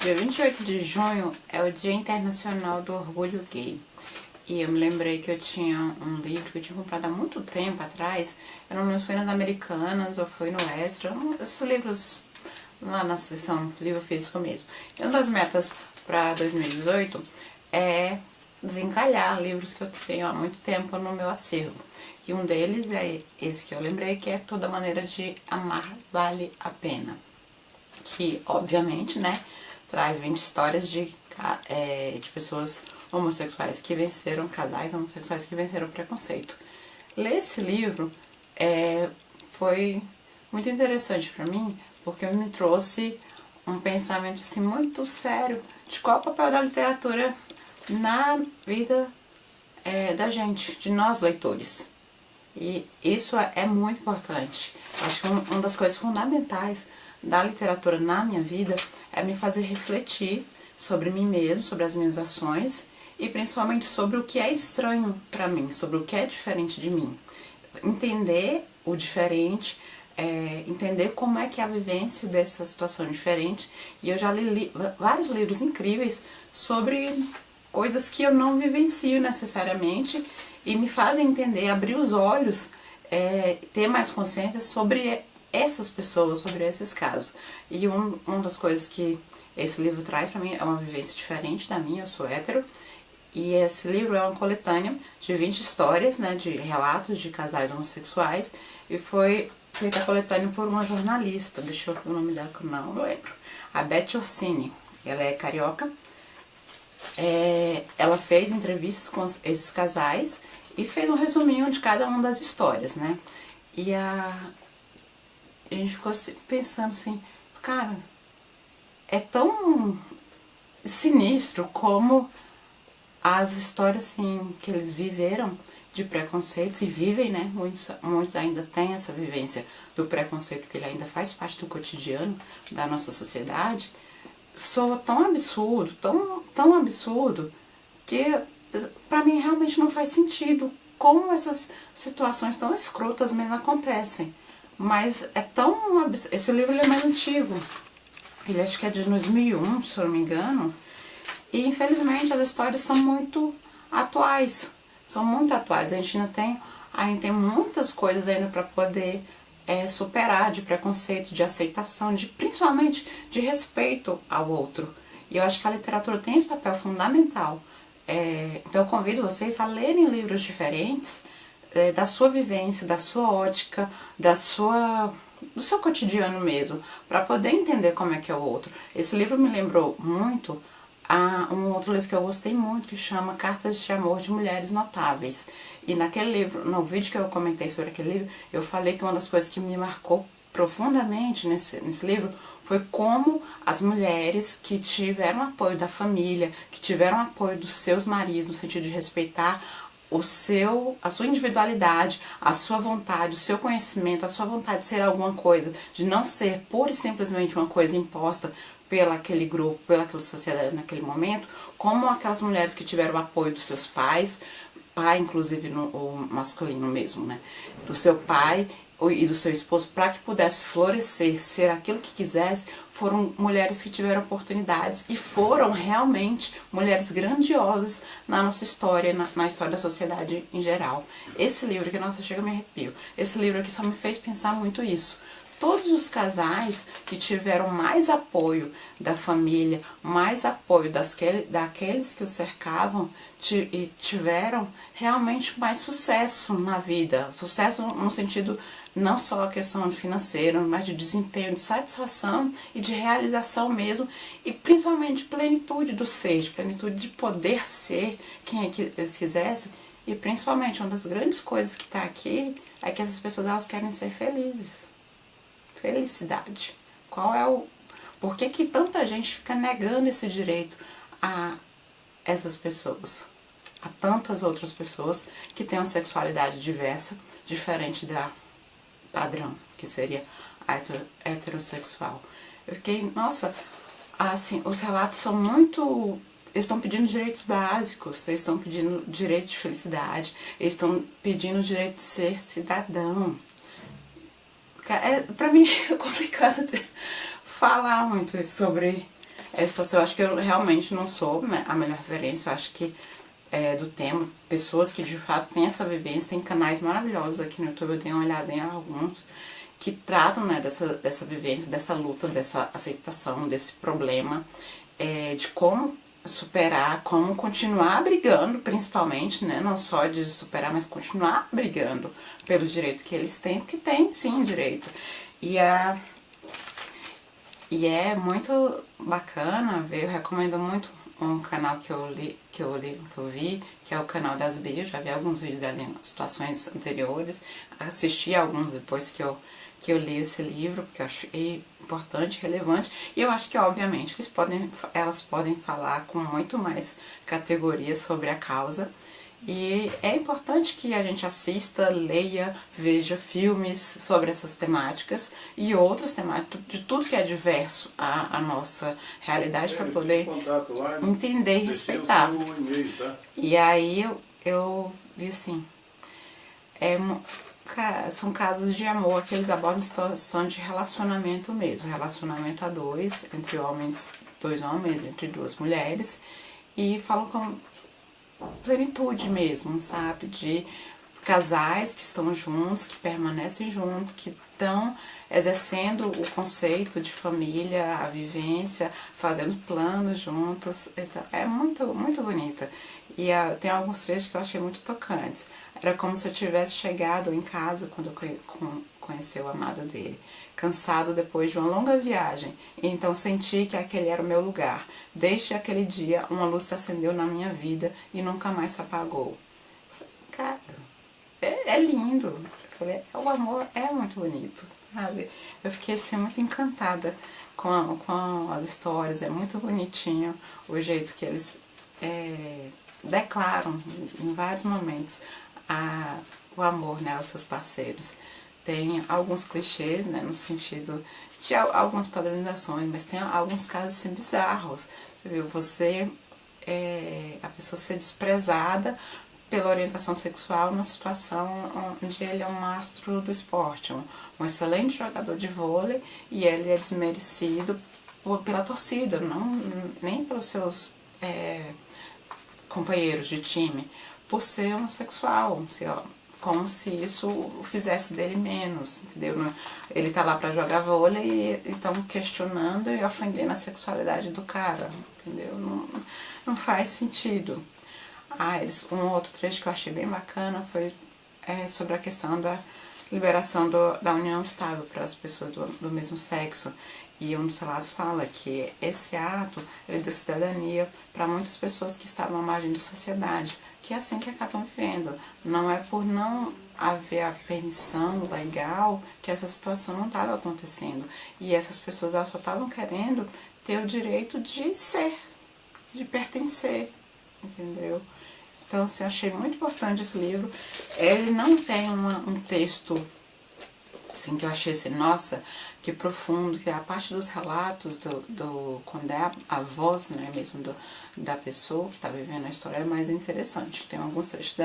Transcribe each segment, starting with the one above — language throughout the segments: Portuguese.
Dia 28 de junho é o Dia Internacional do Orgulho Gay. E eu me lembrei que eu tinha um livro que eu tinha comprado há muito tempo atrás. Eu não lembro se foi nas Americanas ou foi no Extra. Esses livros lá na seção livro físico mesmo. E uma das metas para 2018 é desencalhar livros que eu tenho há muito tempo no meu acervo. E um deles é esse que eu lembrei, que é Toda Maneira de Amar Vale a Pena. Que, obviamente, né, traz 20 histórias de pessoas homossexuais que venceram, casais homossexuais que venceram o preconceito. Ler esse livro foi muito interessante para mim, porque me trouxe um pensamento assim, muito sério de qual é o papel da literatura na vida da gente, de nós leitores. E isso é muito importante. Acho que uma das coisas fundamentais da literatura na minha vida é me fazer refletir sobre mim mesmo, sobre as minhas ações e principalmente sobre o que é estranho para mim, sobre o que é diferente de mim. Entender o diferente, entender como é que é a vivência dessa situação diferente. E eu já li vários livros incríveis sobre coisas que eu não vivencio necessariamente e me fazem entender, abrir os olhos, ter mais consciência sobre essas pessoas, sobre esses casos. E uma das coisas que esse livro traz para mim é uma vivência diferente da minha, eu sou hétero, e esse livro é uma coletânea de 20 histórias, né, de relatos de casais homossexuais, e foi feita a coletânea por uma jornalista, deixa eu ver o nome dela que eu não lembro, a Beth Orsini. Ela é carioca. Ela fez entrevistas com esses casais e fez um resuminho de cada uma das histórias, né? E a gente ficou pensando assim, cara, é tão sinistro como as histórias assim, que eles viveram de preconceitos e vivem, né? Muitos ainda têm essa vivência do preconceito, que ele ainda faz parte do cotidiano da nossa sociedade. Soa tão absurdo, tão absurdo, que pra mim realmente não faz sentido como essas situações tão escrotas mesmo acontecem. Mas é tão absurdo. Esse livro ele é mais antigo, ele acho que é de 2001, se eu não me engano, e infelizmente as histórias são muito atuais, a gente ainda tem muitas coisas ainda para poder superar, de preconceito, de aceitação, principalmente de respeito ao outro. E eu acho que a literatura tem esse papel fundamental. Então eu convido vocês a lerem livros diferentes, da sua vivência, da sua ótica, do seu cotidiano mesmo, para poder entender como é que é o outro. Esse livro me lembrou muito a um outro livro que eu gostei muito, que chama Cartas de Amor de Mulheres Notáveis. E naquele livro, no vídeo que eu comentei sobre aquele livro, eu falei que uma das coisas que me marcou profundamente nesse livro foi como as mulheres que tiveram apoio da família, que tiveram apoio dos seus maridos, no sentido de respeitar a sua individualidade, a sua vontade, o seu conhecimento, a sua vontade de ser alguma coisa, de não ser pura e simplesmente uma coisa imposta pelaquele grupo, pelaquela sociedade naquele momento, como aquelas mulheres que tiveram o apoio dos seus pais, pai inclusive o masculino mesmo, né, do seu pai e do seu esposo, para que pudesse florescer, ser aquilo que quisesse. Foram mulheres que tiveram oportunidades e foram realmente mulheres grandiosas na nossa história, na história da sociedade em geral. Esse livro aqui, nossa, chega a me arrepio. Esse livro aqui só me fez pensar muito isso. Todos os casais que tiveram mais apoio da família, mais apoio daqueles que os cercavam, tiveram realmente mais sucesso na vida. Sucesso no sentido não só a questão financeira, mas de desempenho, de satisfação e de realização mesmo, e principalmente de plenitude do ser, de plenitude de poder ser quem é que eles quisessem. E principalmente uma das grandes coisas que está aqui é que essas pessoas elas querem ser felizes. Felicidade. Por que tanta gente fica negando esse direito a essas pessoas? A tantas outras pessoas que têm uma sexualidade diversa, diferente da padrão, que seria a heterossexual. Eu fiquei, nossa, assim, os relatos são muito... Eles estão pedindo direitos básicos, eles estão pedindo direito de felicidade, eles estão pedindo o direito de ser cidadão. Pra mim é complicado falar muito sobre essa situação. Eu acho que eu realmente não sou, né, a melhor referência. Eu acho que do tema, pessoas que de fato têm essa vivência, tem canais maravilhosos aqui no YouTube, eu dei uma olhada em alguns, que tratam, né, dessa vivência, dessa luta, dessa aceitação, desse problema, de como superar, como continuar brigando, principalmente, né, não só de superar, mas continuar brigando pelo direito que eles têm, porque tem sim direito. E é muito bacana ver, eu recomendo muito um canal que eu vi, que é o canal das Bi. Eu já vi alguns vídeos dela em situações anteriores, assisti alguns depois que eu li esse livro, porque eu achei importante, relevante, e eu acho que, obviamente, elas podem falar com muito mais categorias sobre a causa. E é importante que a gente assista, leia, veja filmes sobre essas temáticas e outras temáticas, de tudo que é diverso à nossa realidade, para poder entender e respeitar. E aí eu vi assim, são casos de amor que eles abordam situações de relacionamento mesmo, relacionamento a dois, entre homens, dois homens, entre duas mulheres, e falam com plenitude mesmo, sabe? De casais que estão juntos, que permanecem juntos, que estão exercendo o conceito de família, a vivência, fazendo planos juntos. Então, é muito, muito bonita. E tem alguns trechos que eu achei muito tocantes. Era como se eu tivesse chegado em casa quando eu conheci o amado dele, cansado depois de uma longa viagem, e então senti que aquele era o meu lugar. Desde aquele dia, uma luz se acendeu na minha vida e nunca mais se apagou. Cara, é lindo. Eu falei, o amor é muito bonito, sabe? Eu fiquei assim muito encantada com as histórias, é muito bonitinho o jeito que eles declaram em vários momentos o amor, né, aos seus parceiros. Tem alguns clichês, né, no sentido de algumas padronizações, mas tem alguns casos assim, bizarros. Você viu? A pessoa ser desprezada pela orientação sexual numa situação onde ele é um astro do esporte, um excelente jogador de vôlei, e ele é desmerecido pela torcida, nem pelos seus companheiros de time, por ser homossexual, como se isso o fizesse dele menos, entendeu? Ele tá lá pra jogar vôlei e estão questionando e ofendendo a sexualidade do cara, entendeu? Não faz sentido. Um outro trecho que eu achei bem bacana foi sobre a questão da liberação da união estável para as pessoas do mesmo sexo. E um dos relatos fala que esse ato ele deu cidadania para muitas pessoas que estavam à margem da sociedade, que é assim que acabam vivendo. Não é por não haver a permissão legal que essa situação não estava acontecendo. E essas pessoas só estavam querendo ter o direito de ser, de pertencer, entendeu? Então, assim, eu achei muito importante esse livro. Ele não tem um texto, assim, que eu achei assim, nossa, que profundo, que a parte dos relatos, quando é a voz, né, mesmo da pessoa que está vivendo a história, é mais interessante. Tem alguns trechos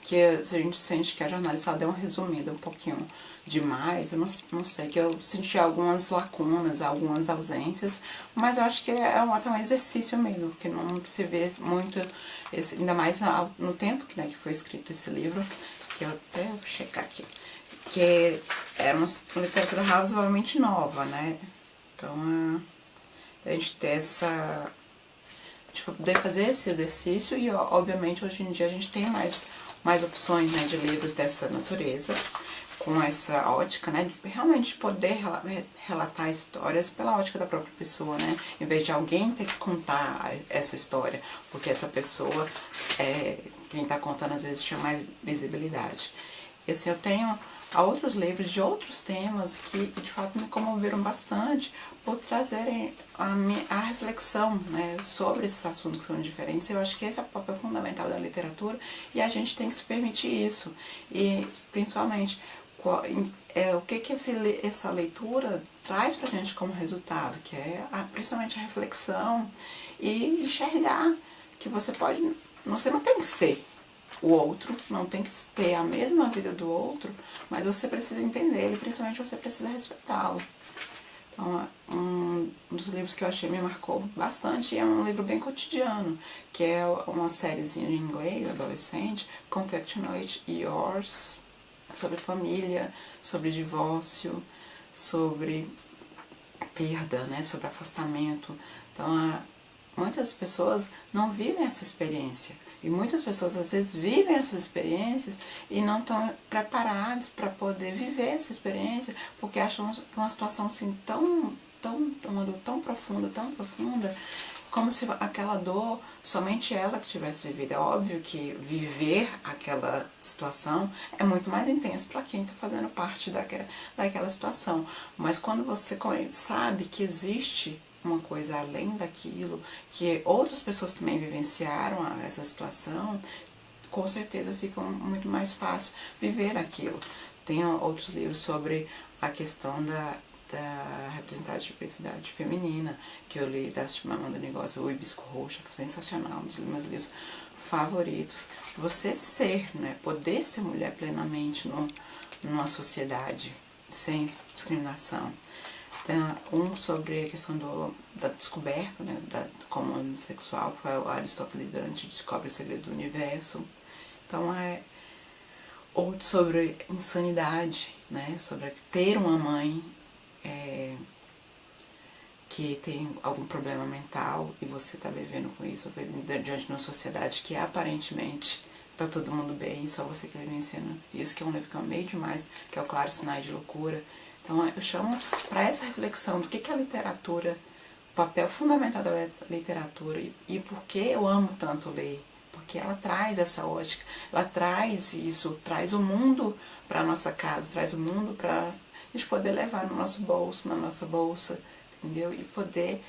que a gente sente que a jornalista deu uma resumida um pouquinho demais, eu não sei, que eu senti algumas lacunas, algumas ausências, mas eu acho que é um exercício mesmo, porque não se vê muito, ainda mais no tempo que foi escrito esse livro, que eu até vou checar aqui, que era uma literatura razoavelmente nova, né? Então, a gente ter essa... Tipo, poder fazer esse exercício e, obviamente, hoje em dia a gente tem mais opções, né, de livros dessa natureza, com essa ótica, né, de realmente poder relatar histórias pela ótica da própria pessoa, né, em vez de alguém ter que contar essa história, porque essa pessoa, quem está contando, às vezes tinha mais visibilidade. E assim, eu tenho outros livros de outros temas que de fato me comoveram bastante por trazerem a reflexão, né, sobre esses assuntos que são diferentes. Eu acho que esse é o papel fundamental da literatura e a gente tem que se permitir isso. E principalmente o que essa leitura traz pra gente como resultado, que é principalmente a reflexão e enxergar que você não tem que ser o outro, não tem que ter a mesma vida do outro, mas você precisa entender ele, principalmente você precisa respeitá-lo. Então, um dos livros que eu achei me marcou bastante é um livro bem cotidiano, que é uma sériezinha em inglês, adolescente, Confectionately Yours, sobre família, sobre divórcio, sobre perda, né, sobre afastamento. Então, muitas pessoas não vivem essa experiência. E muitas pessoas às vezes vivem essas experiências e não estão preparados para poder viver essa experiência, porque acham uma situação assim uma dor tão profunda, como se aquela dor somente ela que tivesse vivido. É óbvio que viver aquela situação é muito mais intenso para quem está fazendo parte daquela situação. Mas quando você sabe que existe uma coisa além daquilo, que outras pessoas também vivenciaram essa situação, com certeza fica muito mais fácil viver aquilo. Tem outros livros sobre a questão da representatividade feminina, que eu li da Chimamanda Ngozi, O Hibisco Roxo, sensacional, um dos meus livros favoritos. Você ser, né, poder ser mulher plenamente numa sociedade sem discriminação. Tem um sobre a questão da descoberta, né, como sexual, foi o Aristóteles Dante descobre o segredo do universo. Então outro sobre insanidade, né, sobre ter uma mãe que tem algum problema mental e você está vivendo com isso diante de uma sociedade que aparentemente tá todo mundo bem, só você que está vivenciando isso, que é um livro que eu amei demais, que é o Claros Sinais de Loucura. Então eu chamo para essa reflexão do que é a literatura, o papel fundamental da literatura e por que eu amo tanto ler. Porque ela traz essa ótica, ela traz isso, traz o mundo para a nossa casa, traz o mundo para a gente poder levar no nosso bolso, na nossa bolsa, entendeu? E poder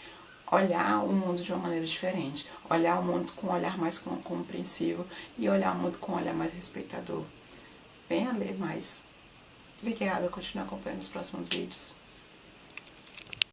olhar o mundo de uma maneira diferente, olhar o mundo com um olhar mais compreensivo e olhar o mundo com um olhar mais respeitador. Venha ler mais. Obrigada, continue acompanhando os próximos vídeos.